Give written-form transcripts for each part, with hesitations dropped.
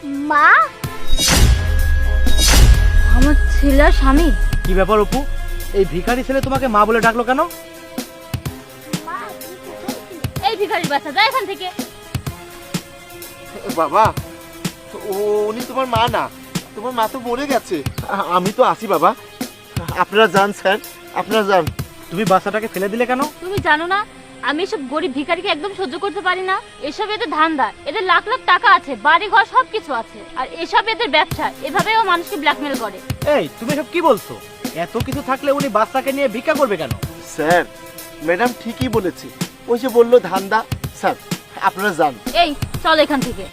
মা, আমার ছেলের স্বামী। কি ব্যাপার অপু, এই ভিখারি ছেলে তোমাকে মা বলে ডাকলো কেন? এই ভিখারির বাচ্চা, যা এখান থেকে। বাবা, উনি তোমার মা না, তোমার মা তো মরে গেছে। আমি তো আছি বাবা, আপনারা যান স্যার, আপনারা যান। তুমি বাচ্চাটাকে ফেলে দিলে কেন? তুমি জানো না আমি এসব গরিব ভিখারিকে একদম সহ্য করতে পারি না। এসব এদের ধান্দা, এদের লাখ লাখ টাকা আছে, বাড়ি ঘর সবকিছু আছে, আর এসব এদের ব্যবসা। এভাবেও মানুষকে ব্ল্যাকমেল করে। এই তুমি এসব কি বলছো? এত কিছু থাকলে উনি বাচ্চাকে নিয়ে ভিক্ষা করবে কেন? স্যার, ম্যাডাম ঠিকই বলেছে, ওই যে বললো ধান্দা। স্যার আপনারা যান। এই চল এখান থেকে।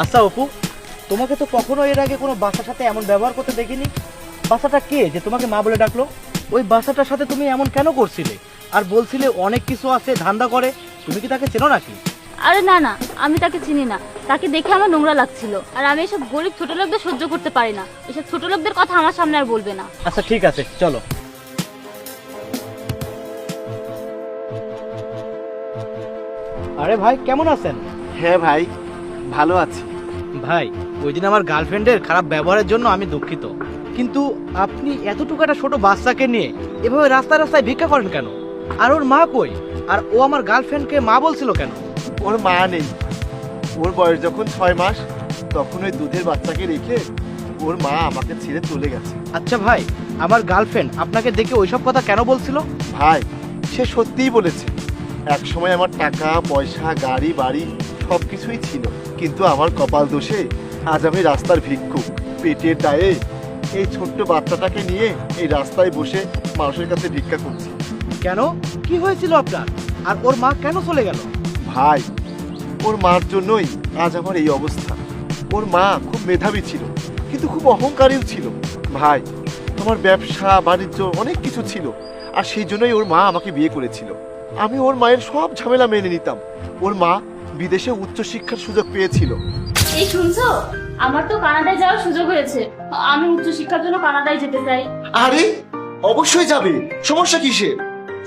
আচ্ছা অপু, তোমাকে তো কখনো এর আগে কোনো বাচ্চার সাথে এমন ব্যবহার করতে দেখিনি। বাচ্চাটা কে যে তোমাকে মা বলে ডাকলো? ওই বাচ্চাটার সাথে তুমি এমন কেন করছিলে? আর বলছিলে অনেক কিছু আছে, ধান্দা করে। তুমি কি তাকে চেনো নাকি? আরে না না, আমি তাকে চিনি না। তাকে দেখে আমার নোংরা লাগছিল, আর আমি এসব গরিব ছোট লোকদের সহ্য করতে পারি না। এসব ছোট লোকদের কথা আমার সামনে আর বলবে না। আচ্ছা ঠিক আছে, চলো। আরে ভাই, কেমন আছেন? হ্যাঁ ভাই, ভালো আছি। ভাই, ওই দিন আমার গার্লফ্রেন্ডের খারাপ ব্যবহারের জন্য আমি দুঃখিত, কিন্তু আপনি এতটুকু একটা ছোট বাচ্চাকে নিয়ে এভাবে রাস্তায় রাস্তায় ভিক্ষা করেন কেন? আর ওর মা কই? আর ও আমার গার্লফ্রেন্ডকে মা বলছিল কেন? ওর মা নেই, ওর বয়স যখন 6 মাস তখন ওই দুধের বাচ্চাকে রেখে ওর মা আমাকে ছেড়ে চলে গেছে। আচ্ছা ভাই, আমার গার্লফ্রেন্ড আপনাকে দেখে ওইসব কথা কেন বলছিল? ভাই, সে সত্যিই বলেছে, এক সময় আমার টাকা পয়সা গাড়ি বাড়ি সব কিছুই ছিল, কিন্তু আমার কপাল দোষে আজ আমি রাস্তার ভিক্ষুক। পেটের দায়ে এই ছোট্ট বাচ্চাটাকে নিয়ে এই রাস্তায় বসে মানুষের কাছে ভিক্ষা করছি। কেন, কি হয়েছিল আপনার? আর ওর মা কেন চলে গেল? ভাই, ওর মার জন্যই আজ আমার এই অবস্থা। ওর মা খুব মেধাবী ছিল, কিন্তু খুব অহংকারীও ছিল। ভাই, আমার ব্যবসা বাণিজ্য অনেক কিছু ছিল, আর সেই জন্যই ওর মা আমাকে বিয়ে করেছিল। আমি ওর মায়ের সব ঝামেলা মেনে নিতাম। ওর মা বিদেশে উচ্চশিক্ষার সুযোগ পেয়েছিল। এই শুনছো, আমার তো কানাডায় যাওয়ার সুযোগ হয়েছে। আমি উচ্চশিক্ষার জন্য কানাডায় যেতে চাই। আরে অবশ্যই যাবে, সমস্যা কিসের?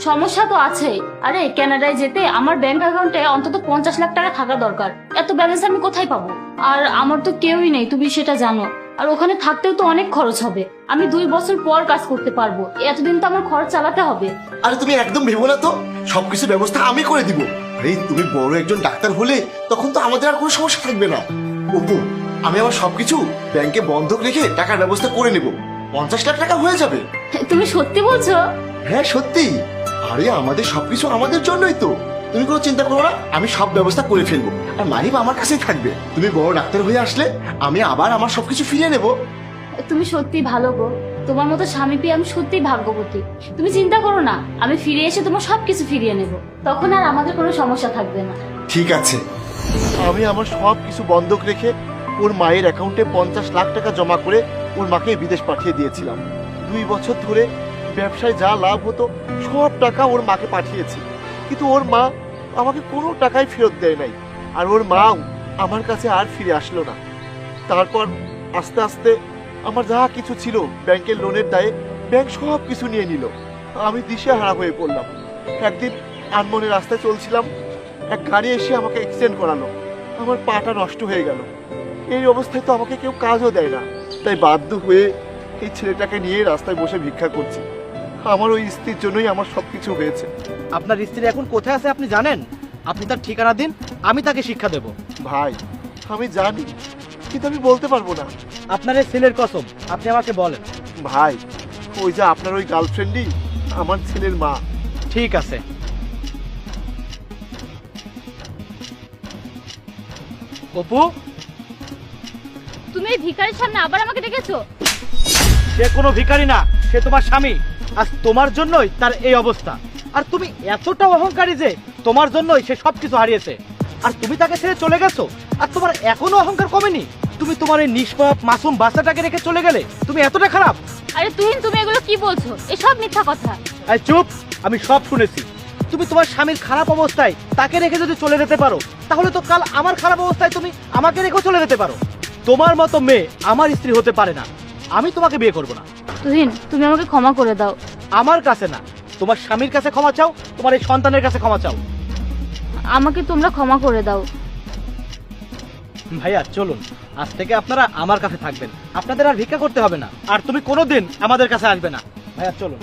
সমস্যা তো আছে। আরে কানাডায় যেতে আমার ব্যাংক অ্যাকাউন্টে অন্তত 50 লাখ টাকা থাকা দরকার। এত ব্যালেন্স আমি কোথায় পাবো? আর আমার তো কেউই নেই, তুমি সেটা জানো। আর ওখানে থাকতেও তো অনেক খরচ হবে। আমি 2 বছর পর কাজ করতে পারবো, এতদিন তো আমার খরচ চালাতে হবে। আরে তুমি একদম ভেবো না তো, সবকিছু ব্যবস্থা আমি করে দিব। আরে তুমি বড় একজন ডাক্তার হলে তখন তো আমাদের আর কোনো সমস্যা থাকবে না। অপু, আমি আমার সবকিছু ব্যাংকে বন্ধক রেখে টাকার ব্যবস্থা করে নেব। 50 লাখ টাকা হয়ে যাবে। তুমি সত্যি বলছো? হ্যাঁ সত্যি। আরে আমাদের সবকিছু আমাদের জন্যই তো, তুমি কোনো চিন্তা করো না, আমি সব ব্যবস্থা করে ফেলবো। আর মাহিব আমার কাছেই থাকবে। তুমি বড় ডাক্তার হয়ে আসলে আমি আবার আমার সবকিছু ফিরিয়ে নেব। তুমি সত্যি ভালো গো, তোমার মতো স্বামী পেয়ে আমি সত্যি ভাগ্যবতী। তুমি চিন্তা করো না, আমি ফিরে এসে তোমার সবকিছু ফিরিয়ে নেব। তখন আর আমাদের কোনো সমস্যা থাকবে না। ঠিক আছে। আমি আমার সব কিছু বন্ধক রেখে ওর মায়ের অ্যাকাউন্টে 50 লাখ টাকা জমা করে ওর মাকে বিদেশ পাঠিয়ে দিয়েছিলাম। 2 বছর ধরে ব্যবসায় যা লাভ হতো সব টাকা ওর মাকে পাঠিয়েছি, কিন্তু ওর মা আমাকে কোনো টাকাই ফেরত দেয় নাই। আর ওর মাও আমার কাছে আর ফিরে আসলো না। তারপর আস্তে আস্তে আমার যা কিছু ছিল ব্যাংকের লোনের দায়ে ব্যাংক সব কিছু নিয়ে নিল। আমি দিশেহারা হয়ে পড়লাম। একদিন আনমনে রাস্তায় চলছিলাম, এক গাড়ি এসে আমাকে এক্সিডেন্ট করালো। আমার পাটা নষ্ট হয়ে গেল। এই অবস্থায় তো আমাকে কেউ কাজও দেয় না, তাই বাধ্য হয়ে এই ছেলেটাকে নিয়ে রাস্তায় বসে ভিক্ষা করছি। আমার ওই স্ত্রীর জন্যই আমার সবকিছু হয়েছে। আপনার স্ত্রী এখন কোথায় আছে আপনি জানেন? আপনি তার ঠিকানা দিন, আমি তাকে শিক্ষা দেব। ভাই, আমি জানি, কিন্তু আমি বলতে পারবো না। আপনার এই ছেলের কসম, আপনি আমাকে বলেন। ভাই, ওই যে আপনার ওই গার্লফ্রেন্ডই আমার ছেলের মা। ঠিক আছে। অপু, তুমি এই ভিখারির সামনে আবার আমাকে ডেকেছো? সে কোনো ভিখারি না, সে তোমার স্বামী। আজ তোমার জন্যই তার এই অবস্থা। আর তুমি এতটা অহংকারী যে তোমার জন্যই সে সবকিছু হারিয়েছে। আর তুমি তাকে ছেড়ে চলে গেছো, আর তোমার এখনো অহংকার কমেনি। তুমি তোমার এই নিষ্পাপ মাসুম বাচ্চাটাকে রেখে চলে গেলে। তুমি এতটা খারাপ? আরে তুহিন, তুমি এগুলো কি বলছো? এসব মিথ্যা কথা। এই চুপ, আমি সব শুনেছি। তুমি তোমার স্বামীর খারাপ অবস্থায় তাকে রেখে যদি চলে যেতে পারো, তাহলে তো কাল আমার খারাপ অবস্থায় তুমি আমাকে রেখেও চলে যেতে পারো। তোমার মতো মেয়ে আমার স্ত্রী হতে পারে না। আমি তোমাকে বিয়ে করব না। তুহিন, তুমি আমাকে ক্ষমা করে দাও। আমার কাছে না, তোমার স্বামীর কাছে ক্ষমা চাও, তোমার এই সন্তানের কাছে ক্ষমা চাও। আমাকে তোমরা ক্ষমা করে দাও। ভাইয়া চলুন, আজ থেকে আপনারা আমার কাছে থাকবেন, আপনাদের আর ভিক্ষা করতে হবে না, আর তুমি কোনোদিন আমাদের কাছে আসবে না। ভাইয়া চলুন।